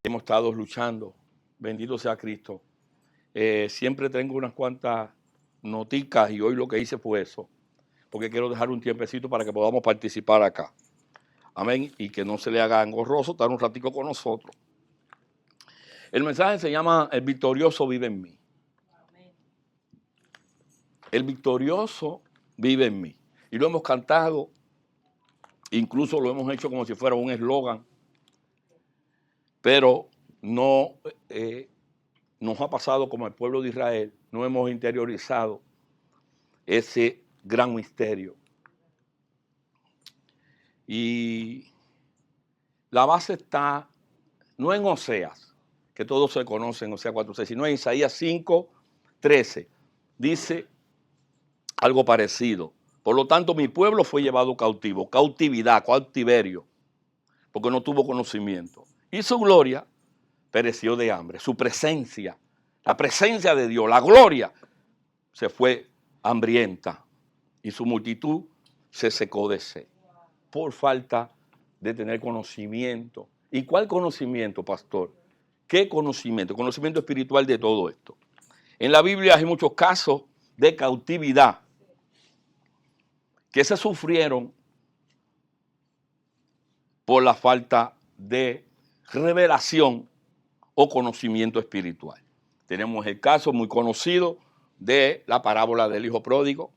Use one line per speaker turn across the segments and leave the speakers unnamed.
hemos estado luchando. Bendito sea Cristo. Siempre tengo unas cuantas noticas y hoy lo que hice fue eso, porque quiero dejar un tiempecito para que podamos participar acá. Amén. Y que no se le haga engorroso estar un ratico con nosotros. El mensaje se llama El victorioso vive en mí. El victorioso vive en mí. Y lo hemos cantado, incluso lo hemos hecho como si fuera un eslogan, pero no nos ha pasado como al pueblo de Israel, no hemos interiorizado ese gran misterio. Y la base está no en Oseas, que todos se conocen, Oseas 4:6, sino en Isaías 5:13. Dice algo parecido. Por lo tanto, mi pueblo fue llevado cautivo, cautividad, cautiverio, porque no tuvo conocimiento. Y su gloria pereció de hambre. Su presencia, la presencia de Dios, la gloria, se fue hambrienta. Y su multitud se secó de sed. Por falta de tener conocimiento. ¿Y cuál conocimiento, pastor? ¿Qué conocimiento? Conocimiento espiritual de todo esto. En la Biblia hay muchos casos de cautividad que se sufrieron por la falta de revelación o conocimiento espiritual. Tenemos el caso muy conocido de la parábola del hijo pródigo,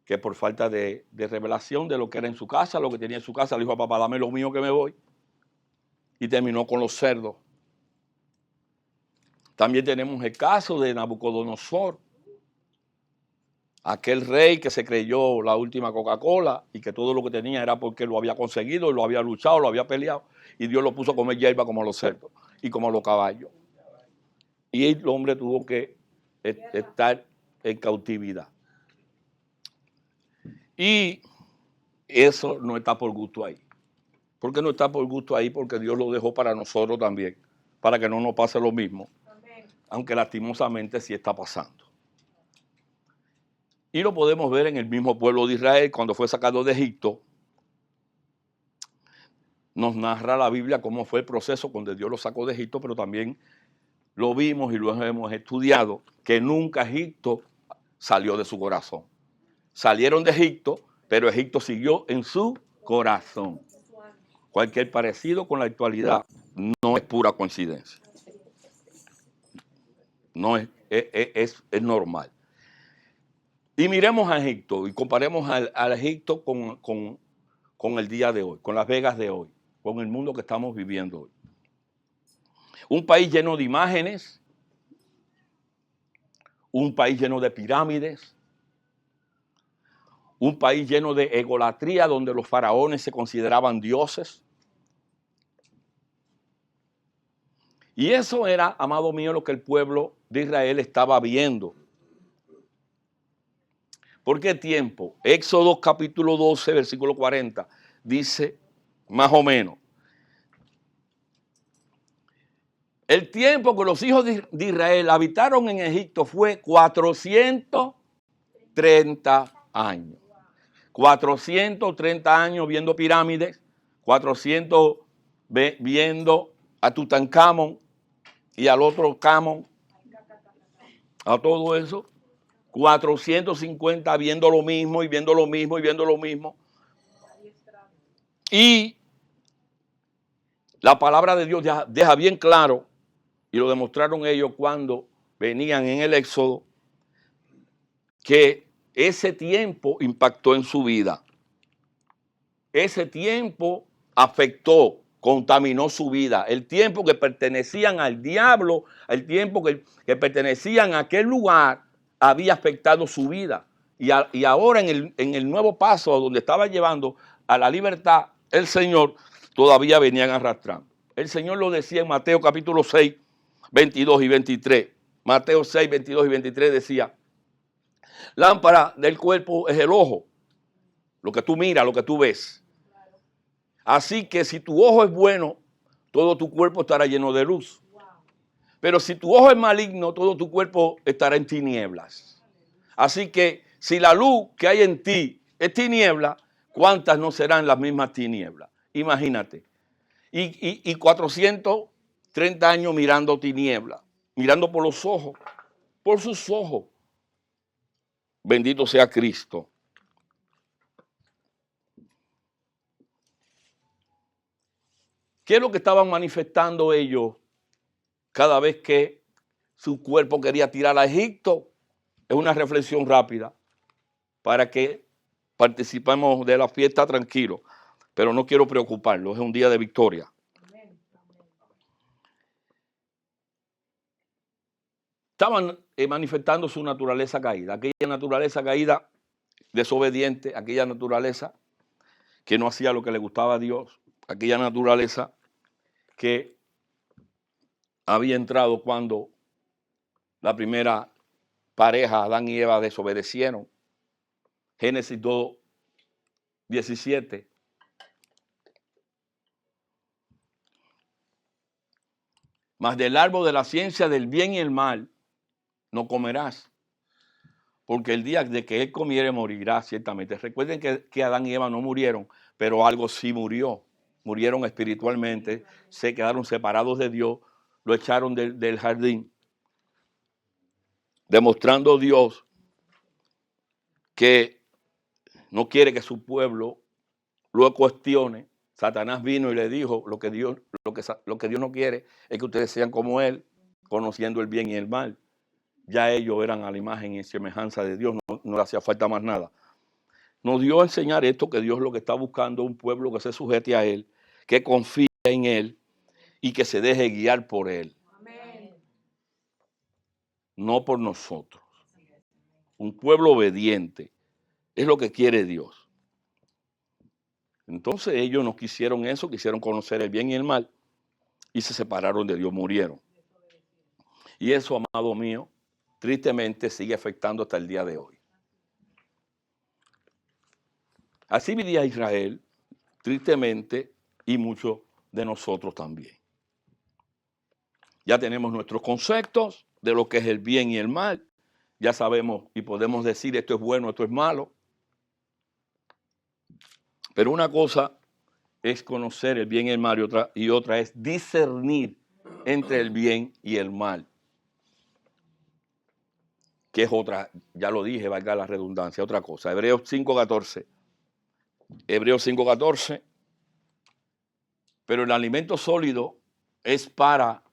que por falta de revelación de lo que era en su casa, lo que tenía en su casa, le dijo a papá, dame lo mío que me voy, y terminó con los cerdos. También tenemos el caso de Nabucodonosor, aquel rey que se creyó la última Coca-Cola y que todo lo que tenía era porque lo había conseguido, lo había luchado, lo había peleado, y Dios lo puso a comer hierba como los cerdos y como los caballos. Y el hombre tuvo que estar en cautividad. Y eso no está por gusto ahí. ¿Por qué no está por gusto ahí? Porque Dios lo dejó para nosotros también, para que no nos pase lo mismo, aunque lastimosamente sí está pasando. Y lo podemos ver en el mismo pueblo de Israel cuando fue sacado de Egipto. Nos narra la Biblia cómo fue el proceso cuando Dios lo sacó de Egipto, pero también lo vimos y lo hemos estudiado, que nunca Egipto salió de su corazón. Salieron de Egipto, pero Egipto siguió en su corazón. Cualquier parecido con la actualidad no es pura coincidencia. No es normal. Y miremos a Egipto y comparemos al Egipto con el día de hoy, con Las Vegas de hoy, con el mundo que estamos viviendo hoy. Un país lleno de imágenes, un país lleno de pirámides, un país lleno de egolatría donde los faraones se consideraban dioses. Y eso era, amado mío, lo que el pueblo de Israel estaba viendo. ¿Por qué tiempo? Éxodo capítulo 12, versículo 40, dice más o menos. El tiempo que los hijos de Israel habitaron en Egipto fue 430 años. 430 años viendo pirámides, 400 viendo a Tutankamón y al otro Camón, a todo eso. 450 viendo lo mismo y viendo lo mismo y viendo lo mismo. Y la palabra de Dios deja bien claro, y lo demostraron ellos cuando venían en el Éxodo, que ese tiempo impactó en su vida. Ese tiempo afectó, contaminó su vida. El tiempo que pertenecían al diablo, el tiempo que pertenecían a aquel lugar, había afectado su vida. Y ahora en el nuevo paso donde estaba llevando a la libertad el Señor, todavía venían arrastrando. El Señor lo decía en Mateo capítulo 6, 22 y 23. Mateo 6, 22 y 23 decía, lámpara del cuerpo es el ojo, lo que tú miras, lo que tú ves. Así que si tu ojo es bueno, todo tu cuerpo estará lleno de luz. Pero si tu ojo es maligno, todo tu cuerpo estará en tinieblas. Así que si la luz que hay en ti es tiniebla, ¿cuántas no serán las mismas tinieblas? Imagínate. y 430 años mirando tiniebla, mirando por los ojos, por sus ojos. Bendito sea Cristo. ¿Qué es lo que estaban manifestando ellos cada vez que su cuerpo quería tirar a Egipto? Es una reflexión rápida para que participemos de la fiesta tranquilo, pero no quiero preocuparlos, es un día de victoria. Estaban manifestando su naturaleza caída, aquella naturaleza caída desobediente, aquella naturaleza que no hacía lo que le gustaba a Dios, aquella naturaleza que había entrado cuando la primera pareja, Adán y Eva, desobedecieron. Génesis 2, 17. Mas del árbol de la ciencia del bien y el mal no comerás, porque el día de que él comiere morirá ciertamente. Recuerden que Adán y Eva no murieron, pero algo sí murió. Murieron espiritualmente, se quedaron separados de Dios, lo echaron del jardín, demostrando Dios que no quiere que su pueblo lo cuestione. Satanás vino y le dijo, lo que Dios no quiere es que ustedes sean como él, conociendo el bien y el mal. Ya ellos eran a la imagen y semejanza de Dios, no le hacía falta más nada. Nos dio a enseñar esto, que Dios lo que está buscando es un pueblo que se sujete a él, que confíe en él y que se deje guiar por él. Amén. No por nosotros. Un pueblo obediente es lo que quiere Dios. Entonces ellos no quisieron eso, quisieron conocer el bien y el mal y se separaron de Dios, murieron. Y eso, amado mío, tristemente sigue afectando hasta el día de hoy. Así vivía Israel, tristemente, y muchos de nosotros también. Ya tenemos nuestros conceptos de lo que es el bien y el mal. Ya sabemos y podemos decir esto es bueno, esto es malo. Pero una cosa es conocer el bien y el mal y otra es discernir entre el bien y el mal. Que es otra, ya lo dije, valga la redundancia, otra cosa. Hebreos 5:14. Hebreos 5:14. Pero el alimento sólido es para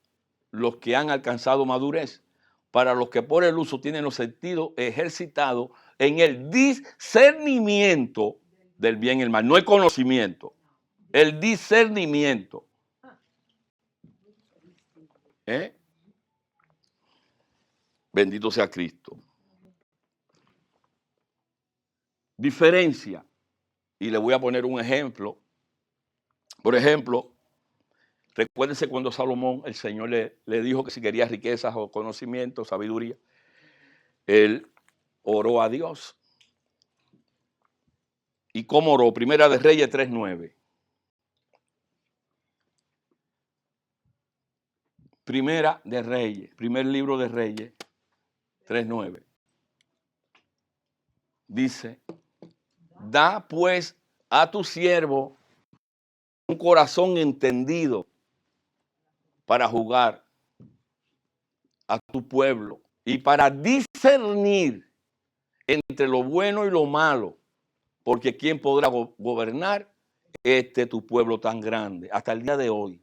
los que han alcanzado madurez, para los que por el uso tienen los sentidos ejercitados en el discernimiento del bien y el mal. No el conocimiento, el discernimiento. Bendito sea Cristo. Diferencia. Y le voy a poner un ejemplo. Por ejemplo, recuérdese cuando Salomón, el Señor le dijo que si quería riquezas o conocimiento, sabiduría, él oró a Dios. ¿Y cómo oró? Primera de Reyes 3:9. Primera de Reyes, primer libro de Reyes 3:9. Dice, da pues a tu siervo un corazón entendido para juzgar a tu pueblo y para discernir entre lo bueno y lo malo, porque ¿quién podrá gobernar tu pueblo tan grande? Hasta el día de hoy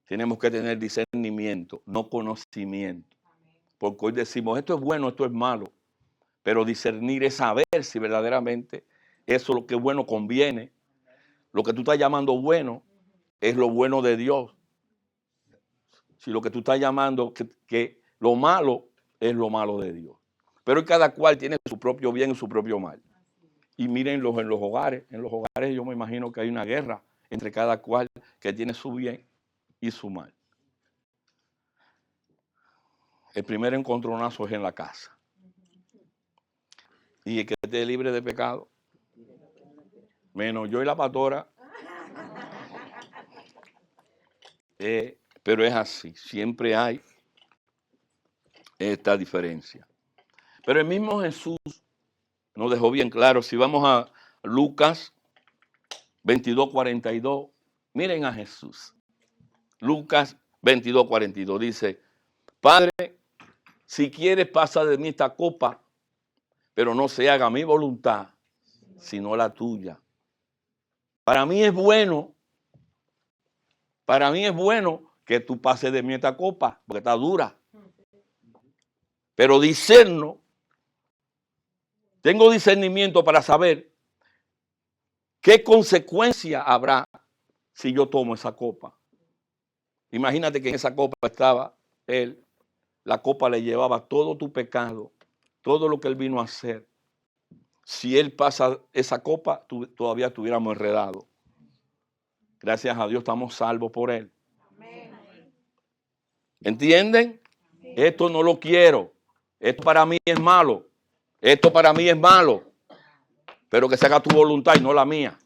tenemos que tener discernimiento, no conocimiento, porque hoy decimos esto es bueno, esto es malo, pero discernir es saber si verdaderamente eso lo que es bueno conviene. Lo que tú estás llamando bueno es lo bueno de Dios. Si lo que tú estás llamando que lo malo es lo malo de Dios. Pero cada cual tiene su propio bien y su propio mal. Y mírenlos en los hogares. En los hogares yo me imagino que hay una guerra entre cada cual que tiene su bien y su mal. El primer encontronazo es en la casa. Y el que esté libre de pecado, menos yo y la pastora. Pero es así, siempre hay esta diferencia. Pero el mismo Jesús nos dejó bien claro, si vamos a Lucas 22:42, Miren a Jesús. Lucas 22:42 dice, Padre, si quieres pasa de mí esta copa, pero no se haga mi voluntad, sino la tuya. Para mí es bueno que tú pases de mí esta copa, porque está dura. Pero tengo discernimiento para saber qué consecuencia habrá si yo tomo esa copa. Imagínate que en esa copa estaba él, la copa le llevaba todo tu pecado, todo lo que él vino a hacer. Si él pasa esa copa, todavía estuviéramos enredados. Gracias a Dios estamos salvos por él. ¿Entienden? Esto no lo quiero. Esto para mí es malo. Esto para mí es malo. Pero que se haga tu voluntad y no la mía.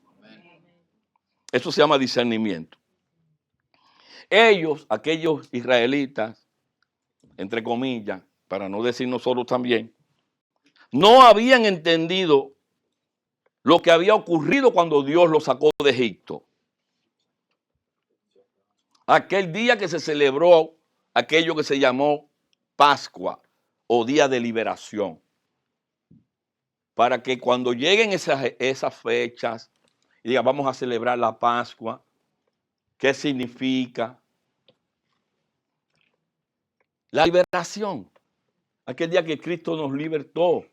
Eso se llama discernimiento. Ellos, aquellos israelitas, entre comillas, para no decir nosotros también, no habían entendido lo que había ocurrido cuando Dios los sacó de Egipto. Aquel día que se celebró aquello que se llamó Pascua o Día de Liberación. Para que cuando lleguen esas fechas y digan, vamos a celebrar la Pascua, ¿qué significa? La liberación. Aquel día que Cristo nos libertó.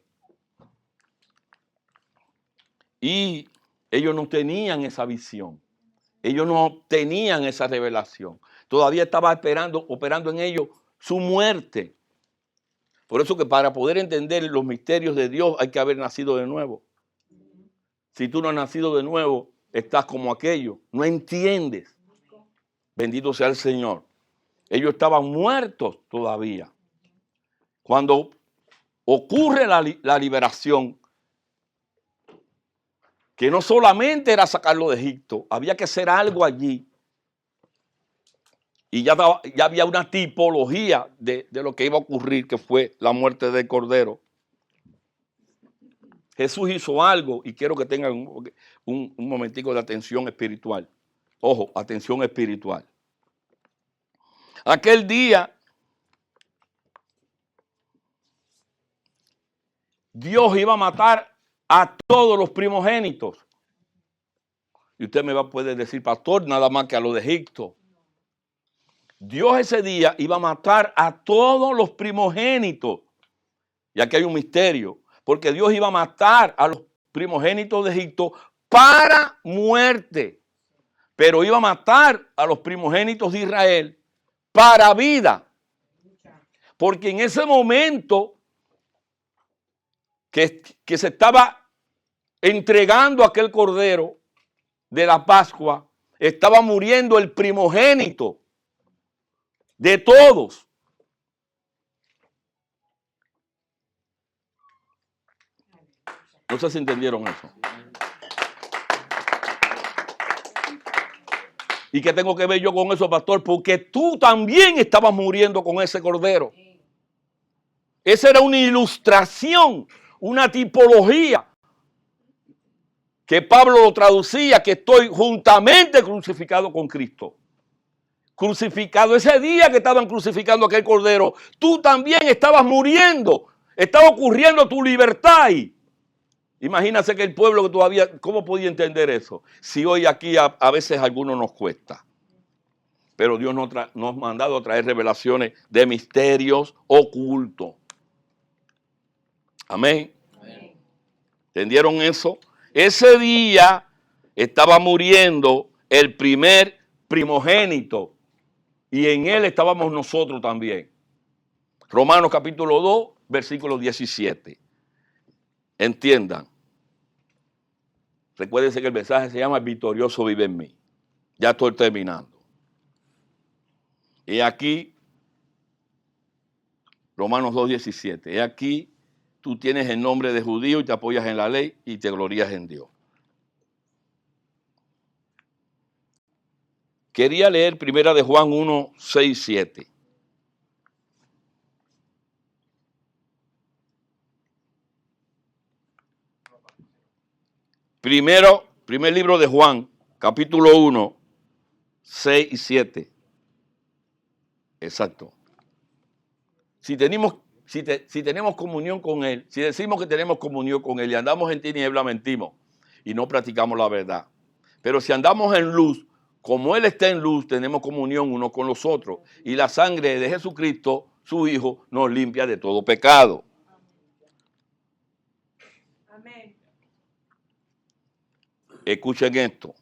Y ellos no tenían esa visión. Ellos no tenían esa revelación. Todavía estaba operando en ellos su muerte. Por eso que para poder entender los misterios de Dios hay que haber nacido de nuevo. Si tú no has nacido de nuevo, estás como aquello. No entiendes. Bendito sea el Señor. Ellos estaban muertos todavía. Cuando ocurre la liberación, que no solamente era sacarlo de Egipto, había que hacer algo allí. Y ya había una tipología de lo que iba a ocurrir, que fue la muerte del Cordero. Jesús hizo algo, y quiero que tengan un momentico de atención espiritual. Ojo, atención espiritual. Aquel día, Dios iba a matar a todos los primogénitos. Y usted me va a poder decir, pastor, nada más que a los de Egipto. Dios ese día iba a matar a todos los primogénitos. Y aquí hay un misterio, porque Dios iba a matar a los primogénitos de Egipto para muerte, pero iba a matar a los primogénitos de Israel para vida. Porque en ese momento que se estaba entregando aquel cordero de la Pascua, estaba muriendo el primogénito de todos. No sé si entendieron eso. ¿Y qué tengo que ver yo con eso, pastor? Porque tú también estabas muriendo con ese cordero. Esa era una ilustración, una tipología que Pablo lo traducía, que estoy juntamente crucificado con Cristo. Crucificado. Ese día que estaban crucificando aquel cordero, tú también estabas muriendo. Estaba ocurriendo tu libertad ahí. Imagínate que el pueblo que todavía, ¿cómo podía entender eso? Si hoy aquí a veces a algunos nos cuesta. Pero Dios nos ha mandado a traer revelaciones de misterios ocultos. Amén. Amén. ¿Entendieron eso? Ese día estaba muriendo el primer primogénito y en él estábamos nosotros también. Romanos capítulo 2, versículo 17. Entiendan. Recuérdense que el mensaje se llama El victorioso vive en mí. Ya estoy terminando. Y aquí, Romanos 2, 17. Y aquí tú tienes el nombre de judío y te apoyas en la ley y te glorías en Dios. Quería leer primera de Juan 1, 6, 7. Primer libro de Juan, capítulo 1, 6 y 7. Exacto. Si tenemos comunión con Él, si decimos que tenemos comunión con Él y andamos en tiniebla, mentimos y no practicamos la verdad. Pero si andamos en luz, como Él está en luz, tenemos comunión unos con los otros. Y la sangre de Jesucristo, su Hijo, nos limpia de todo pecado.
Amén.
Escuchen esto.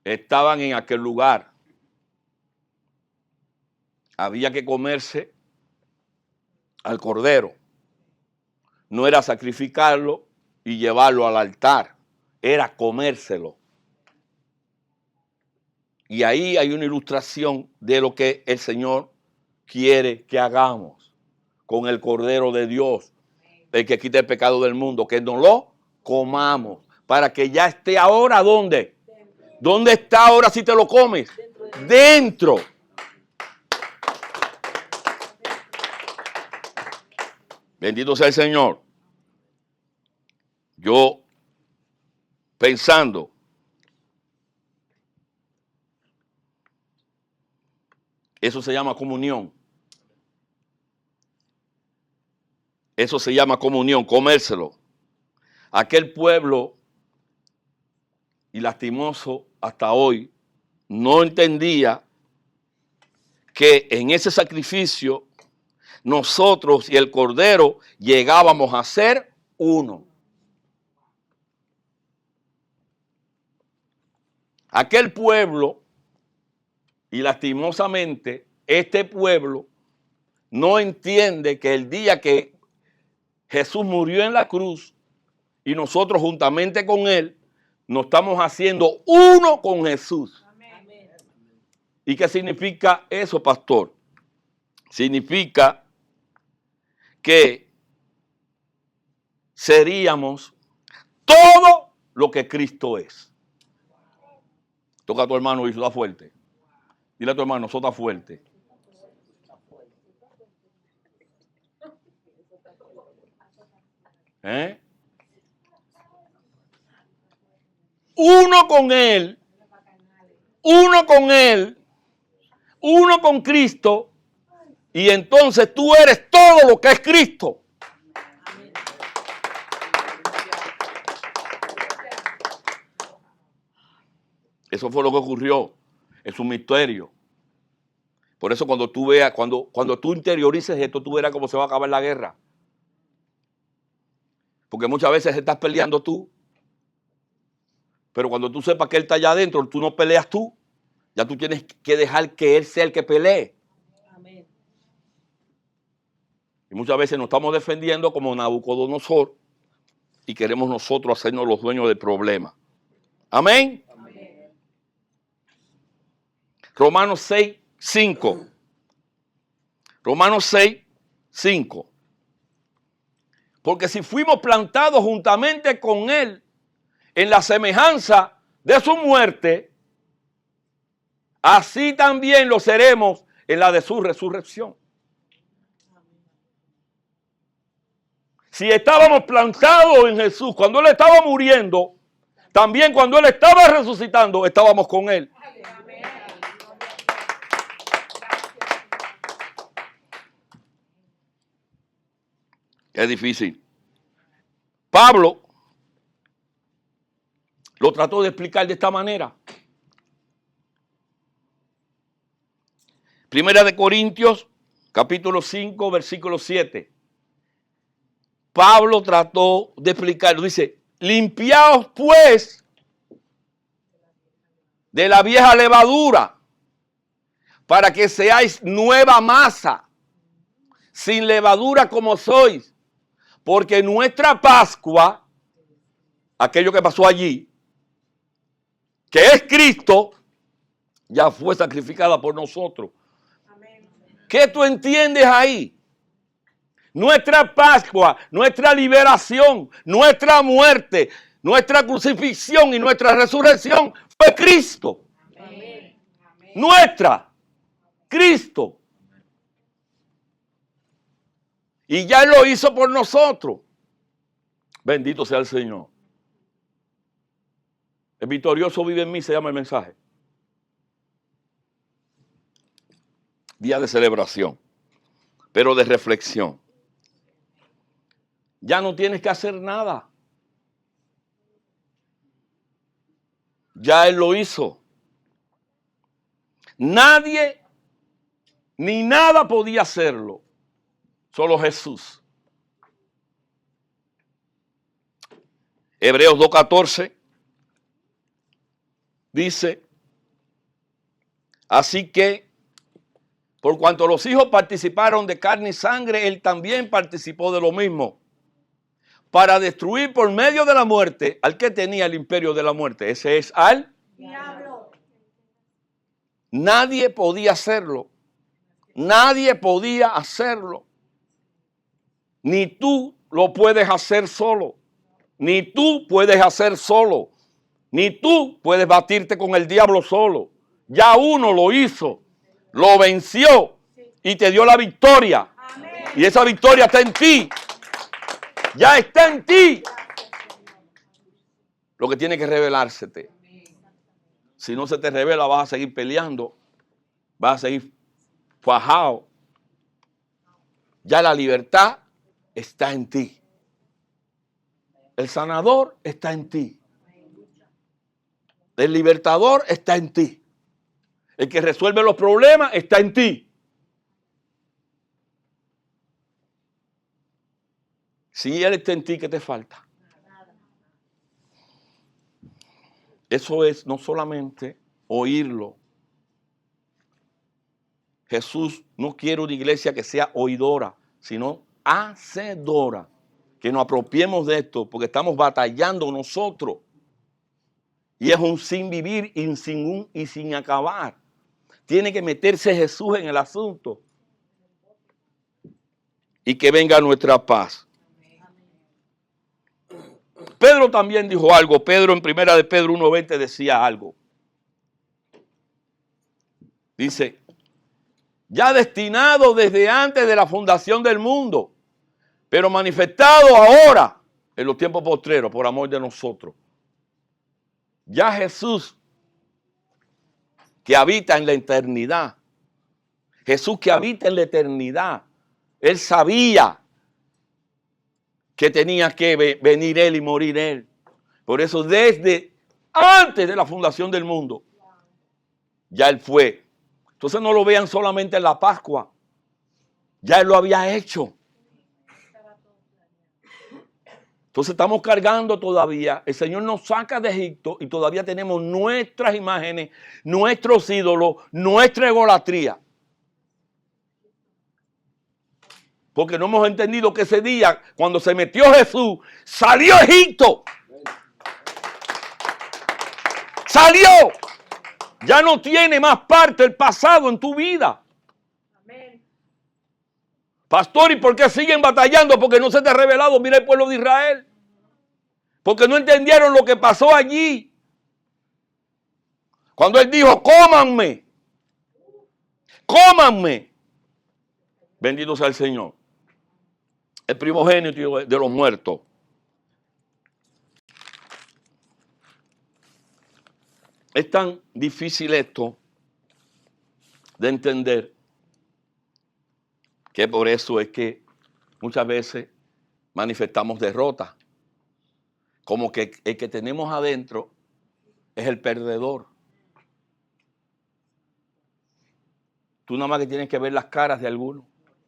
Estaban en aquel lugar. Había que comerse al cordero. No era sacrificarlo y llevarlo al altar. Era comérselo. Y ahí hay una ilustración de lo que el Señor quiere que hagamos con el Cordero de Dios, el que quita el pecado del mundo, que nos lo comamos, para que ya esté ahora, ¿dónde? ¿Dónde está ahora si te lo comes? Dentro. Bendito sea el Señor. Yo pensando, eso se llama comunión. Eso se llama comunión, comérselo. Aquel pueblo, y lastimoso hasta hoy, no entendía que en ese sacrificio nosotros y el Cordero llegábamos a ser uno. Aquel pueblo, y lastimosamente este pueblo, no entiende que el día que Jesús murió en la cruz y nosotros juntamente con Él, nos estamos haciendo uno con Jesús.
Amén.
¿Y qué significa eso, pastor? Significa que seríamos todo lo que Cristo es. Toca a tu hermano y sota fuerte. Dile a tu hermano, sota fuerte. Uno con Él, uno con Él, uno con Cristo, y entonces tú eres todo lo que es Cristo. Eso fue lo que ocurrió. Es un misterio. Por eso cuando tú veas, cuando tú interiorices esto, tú verás cómo se va a acabar la guerra. Porque muchas veces estás peleando tú. Pero cuando tú sepas que Él está allá adentro, tú no peleas tú. Ya tú tienes que dejar que Él sea el que pelee.
Amén.
Y muchas veces nos estamos defendiendo como Nabucodonosor y queremos nosotros hacernos los dueños del problema. Amén.
Amén.
Romanos 6, 5. Romanos 6, 5. Porque si fuimos plantados juntamente con Él en la semejanza de su muerte, así también lo seremos en la de su resurrección. Si estábamos plantados en Jesús cuando Él estaba muriendo, también cuando Él estaba resucitando, estábamos con Él.
Amén.
Es difícil. Pablo lo trató de explicar de esta manera. Primera de Corintios, capítulo 5, versículo 7. Pablo trató de explicarlo. Dice, limpiaos pues de la vieja levadura, para que seáis nueva masa, sin levadura como sois. Porque nuestra Pascua, aquello que pasó allí, que es Cristo, ya fue sacrificada por nosotros.
Amén.
¿Qué tú entiendes ahí? Nuestra Pascua, nuestra liberación, nuestra muerte, nuestra crucifixión y nuestra resurrección fue Cristo.
Amén.
Nuestra, Cristo. Y ya Él lo hizo por nosotros. Bendito sea el Señor. El victorioso vive en mí, se llama el mensaje. día de celebración, pero de reflexión. Ya no tienes que hacer nada. Ya Él lo hizo. Nadie ni nada podía hacerlo. Solo Jesús. Hebreos 2:14 dice, así que, por cuanto los hijos participaron de carne y sangre, Él también participó de lo mismo, para destruir por medio de la muerte al que tenía el imperio de la muerte. Ese es al
Diablo.
Nadie podía hacerlo. Nadie podía hacerlo. Ni tú lo puedes hacer solo. Ni tú puedes hacer solo. Ni tú puedes batirte con el diablo solo. Ya uno lo hizo. Lo venció. Y te dio la victoria.
Amén.
Y esa victoria está en ti. Ya está en ti. Lo que tiene que revelársete. Si no se te revela, vas a seguir peleando. Vas a seguir fajado. Ya la libertad está en ti. El sanador está en ti. El libertador está en ti. El que resuelve los problemas está en ti. Si Él está en ti, ¿qué te falta? Eso es no solamente oírlo. Jesús no quiere una iglesia que sea oidora, sino hacedora. Que nos apropiemos de esto, porque estamos batallando nosotros. Y es un sin vivir y sin acabar. Tiene que meterse Jesús en el asunto. Y que venga nuestra paz. Pedro también dijo algo. Pedro en 1 de Pedro 1:20 decía algo. Dice, ya destinado desde antes de la fundación del mundo, pero manifestado ahora en los tiempos postreros por amor de nosotros. Ya Jesús que habita en la eternidad, Jesús que habita en la eternidad, Él sabía que tenía que venir Él y morir Él. Por eso desde antes de la fundación del mundo, ya Él fue. Entonces no lo vean solamente en la Pascua, ya Él lo había hecho. Entonces estamos cargando todavía. El Señor nos saca de Egipto y todavía tenemos nuestras imágenes, nuestros ídolos, nuestra idolatría. Porque no hemos entendido que ese día, cuando se metió Jesús, salió Egipto. Salió. Ya no tiene más parte el pasado en tu vida.
Amén.
Pastor, ¿y por qué siguen batallando? Porque no se te ha revelado. Mira el pueblo de Israel. Porque no entendieron lo que pasó allí. Cuando Él dijo, cómanme. Cómanme. Bendito sea el Señor. El primogénito de los muertos. Es tan difícil esto de entender que por eso es que muchas veces manifestamos derrota. Como que el que tenemos adentro es el perdedor. Tú nada más que tienes que ver las caras de algunos.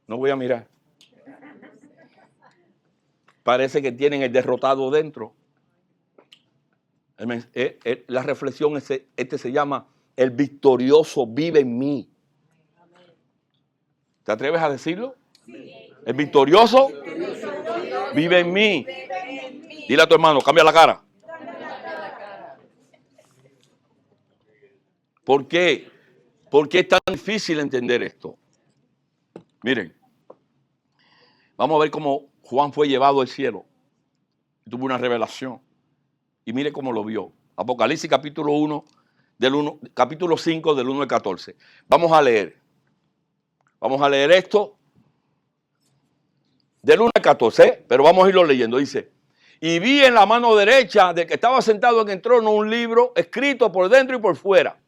No voy a mirar. Parece que tienen el derrotado dentro. La reflexión, se llama el victorioso vive en mí. ¿Te atreves a decirlo? Sí. El victorioso vive en mí. Dile a tu hermano, cambia la cara. ¿Por qué? ¿Por qué es tan difícil entender esto? Miren, vamos a ver cómo Juan fue llevado al cielo. Tuvo una revelación. Y mire cómo lo vio. Apocalipsis capítulo 1, capítulo 5 del 1 al 14. Vamos a leer. Vamos a leer esto del 1 al 14, pero vamos a irlo leyendo. Dice, y vi en la mano derecha del que estaba sentado en el trono un libro escrito por dentro y por fuera,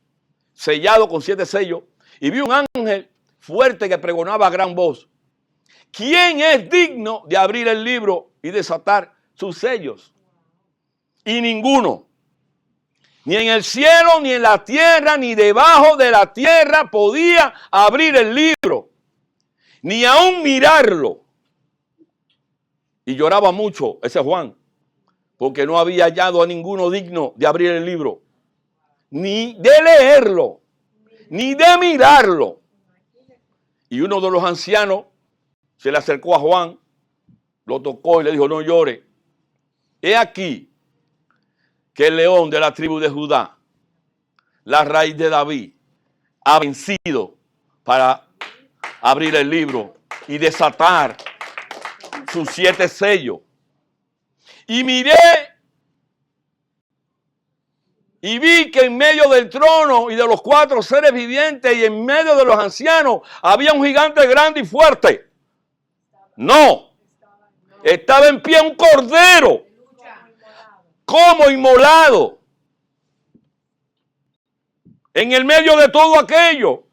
sellado con 7 sellos. Y vi un ángel fuerte que pregonaba a gran voz: ¿quién es digno de abrir el libro y desatar sus sellos? Y ninguno, ni en el cielo, ni en la tierra, ni debajo de la tierra podía abrir el libro, ni aún mirarlo. Y lloraba mucho ese Juan, porque no había hallado a ninguno digno de abrir el libro, ni de leerlo, ni de mirarlo. Y uno de los ancianos se le acercó a Juan, lo tocó y le dijo: no llore. He aquí que el león de la tribu de Judá, la raíz de David, ha vencido para abrir el libro y desatar sus 7 sellos. Y miré y vi que en medio del trono y de los 4 seres vivientes y en medio de los ancianos había un gigante grande y fuerte. No, estaba en pie un cordero, como inmolado. En el medio de todo aquello,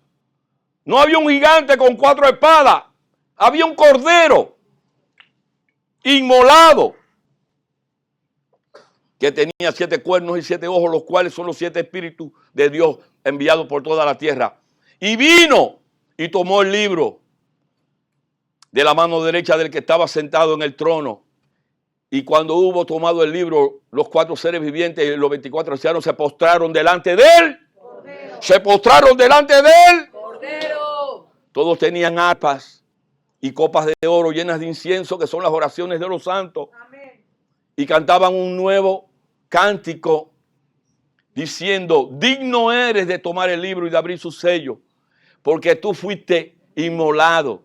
no había un gigante con 4 espadas, había un cordero inmolado, que tenía 7 cuernos y 7 ojos, los cuales son los 7 espíritus de Dios enviados por toda la tierra. Y vino y tomó el libro de la mano derecha del que estaba sentado en el trono. Y cuando hubo tomado el libro, los 4 seres vivientes y los 24 ancianos se postraron delante de él. Cordero. Se postraron delante de él. Cordero. Todos tenían arpas y copas de oro llenas de incienso, que son las oraciones de los santos. Amén. Y cantaban un nuevo cántico diciendo: digno eres de tomar el libro y de abrir su sello, porque tú fuiste inmolado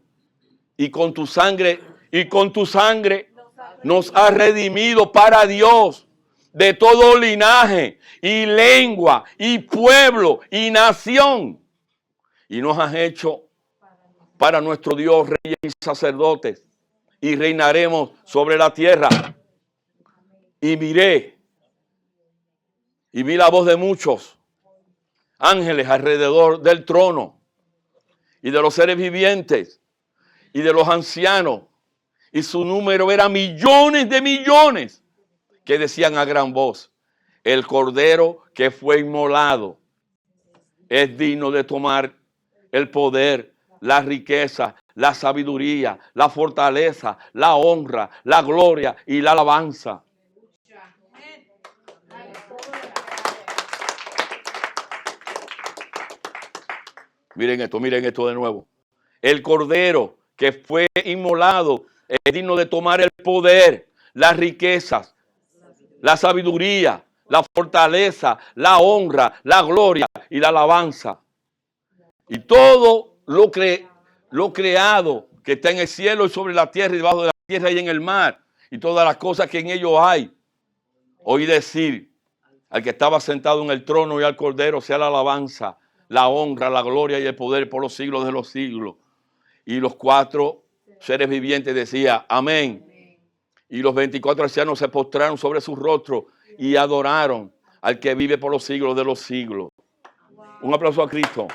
y con tu sangre nos has redimido para Dios de todo linaje y lengua y pueblo y nación, y nos has hecho para nuestro Dios reyes y sacerdotes, y reinaremos sobre la tierra. Y miré, y vi la voz de muchos ángeles alrededor del trono, y de los seres vivientes, y de los ancianos, y su número era millones de millones, que decían a gran voz: el cordero que fue inmolado es digno de tomar el poder, la riqueza, la sabiduría, la fortaleza, la honra, la gloria y la alabanza. Miren esto de nuevo. El cordero que fue inmolado es digno de tomar el poder, las riquezas, la sabiduría, la fortaleza, la honra, la gloria y la alabanza. Y todo lo creado que está en el cielo y sobre la tierra y debajo de la tierra y en el mar, y todas las cosas que en ellos hay. Oí decir al que estaba sentado en el trono y al cordero: sea la alabanza, la honra, la gloria y el poder por los siglos de los siglos. Y los 4 seres vivientes decían: amén. Y los 24 ancianos se postraron sobre sus rostros y adoraron al que vive por los siglos de los siglos. Un aplauso a Cristo.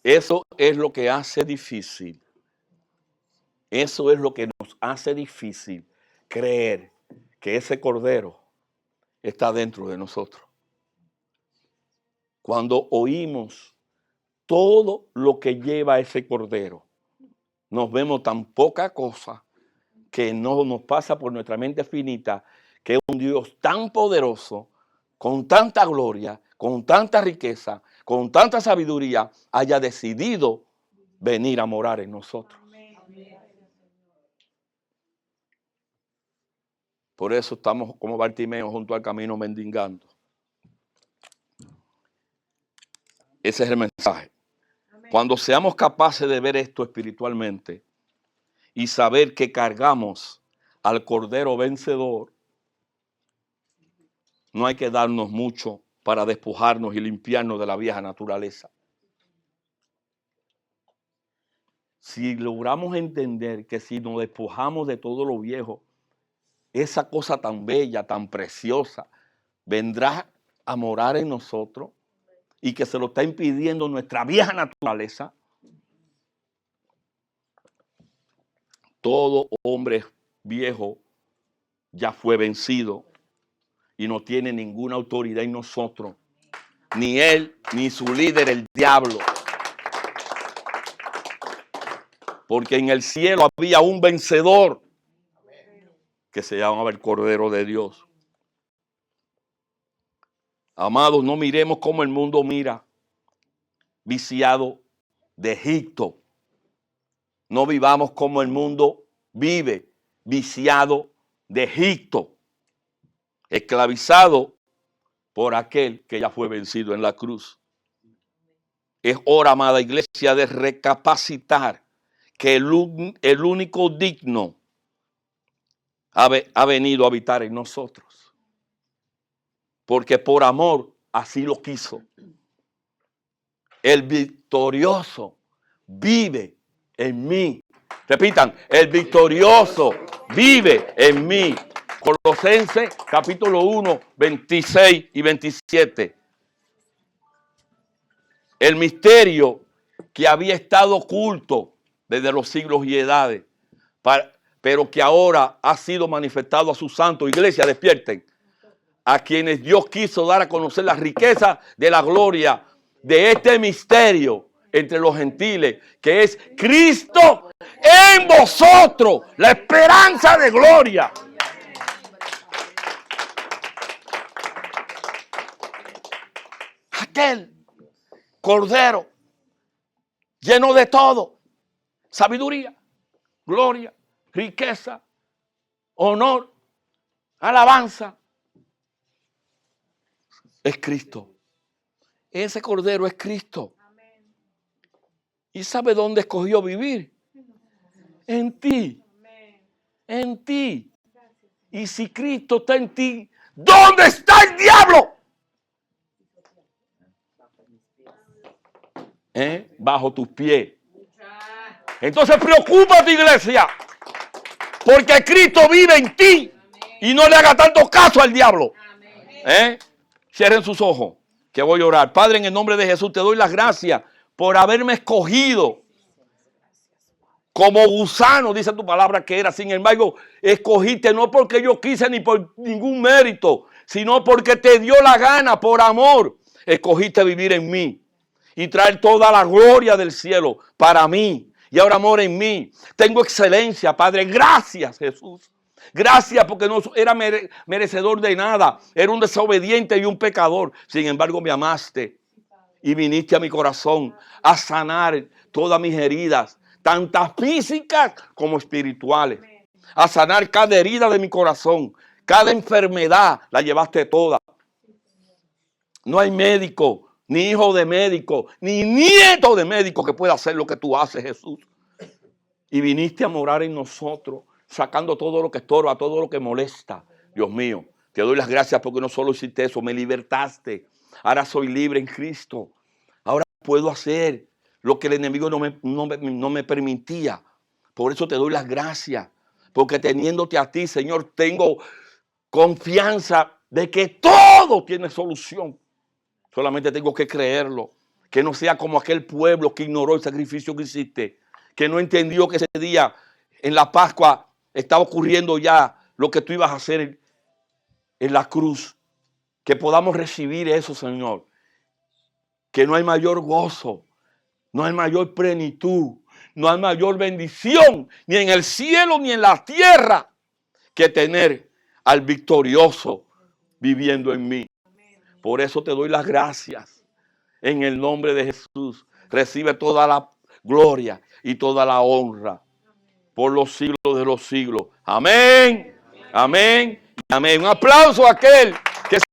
Eso es lo que hace difícil. Eso es lo que nos hace difícil creer que ese cordero está dentro de nosotros. Cuando oímos todo lo que lleva ese cordero, nos vemos tan poca cosa que no nos pasa por nuestra mente finita que un Dios tan poderoso, con tanta gloria, con tanta riqueza, con tanta sabiduría, haya decidido venir a morar en nosotros. Por eso estamos como Bartimeo junto al camino mendigando. Ese es el mensaje. Amén. Cuando seamos capaces de ver esto espiritualmente y saber que cargamos al Cordero vencedor, no hay que darnos mucho para despojarnos y limpiarnos de la vieja naturaleza. Si logramos entender que si nos despojamos de todo lo viejo, esa cosa tan bella, tan preciosa, vendrá a morar en nosotros y que se lo está impidiendo nuestra vieja naturaleza. Todo hombre viejo ya fue vencido y no tiene ninguna autoridad en nosotros. Ni él, ni su líder, el diablo. Porque en el cielo había un vencedor que se llamaba el Cordero de Dios. Amados, no miremos como el mundo mira, viciado de Egipto. No vivamos como el mundo vive, viciado de Egipto, esclavizado por aquel que ya fue vencido en la cruz. Es hora, amada iglesia, de recapacitar que el único digno ha venido a habitar en nosotros. Porque por amor así lo quiso. El victorioso vive en mí. Repitan, el victorioso vive en mí. Colosenses capítulo 1, 26 y 27. El misterio que había estado oculto desde los siglos y edades, pero que ahora ha sido manifestado a sus santos. Iglesia, despierten. A quienes Dios quiso dar a conocer la riqueza de la gloria de este misterio entre los gentiles, que es Cristo en vosotros, la esperanza de gloria. Aquel Cordero lleno de todo, sabiduría, gloria, riqueza, honor, alabanza, es Cristo. Ese Cordero es Cristo. ¿Y sabe dónde escogió vivir? En ti. En ti. Y si Cristo está en ti, ¿dónde está el diablo? Bajo tus pies. Entonces preocúpate, iglesia, porque Cristo vive en ti y no le haga tanto caso al diablo. Cierren sus ojos, que voy a orar. Padre, en el nombre de Jesús, te doy las gracias por haberme escogido como gusano, dice tu palabra que era. Sin embargo, escogiste no porque yo quise ni por ningún mérito, sino porque te dio la gana, por amor. Escogiste vivir en mí y traer toda la gloria del cielo para mí. Y ahora mora en mí. Tengo excelencia, Padre. Gracias, Jesús. Gracias porque no era merecedor de nada. Era un desobediente y un pecador. Sin embargo, me amaste y viniste a mi corazón a sanar todas mis heridas, tantas físicas como espirituales. A sanar cada herida de mi corazón. Cada enfermedad la llevaste toda. No hay médico, ni hijo de médico, ni nieto de médico que pueda hacer lo que tú haces, Jesús. Y viniste a morar en nosotros, sacando todo lo que estorba, todo lo que molesta. Dios mío, te doy las gracias porque no solo hiciste eso, me libertaste. Ahora soy libre en Cristo. Ahora puedo hacer lo que el enemigo no me permitía. Por eso te doy las gracias. Porque teniéndote a ti, Señor, tengo confianza de que todo tiene solución. Solamente tengo que creerlo. Que no sea como aquel pueblo que ignoró el sacrificio que hiciste. Que no entendió que ese día en la Pascua estaba ocurriendo ya lo que tú ibas a hacer en la cruz. Que podamos recibir eso, Señor. Que no hay mayor gozo, no hay mayor plenitud, no hay mayor bendición, ni en el cielo ni en la tierra, que tener al victorioso viviendo en mí. Por eso te doy las gracias. En el nombre de Jesús, recibe toda la gloria y toda la honra por los siglos de los siglos. Amén, amén, amén. Un aplauso a aquel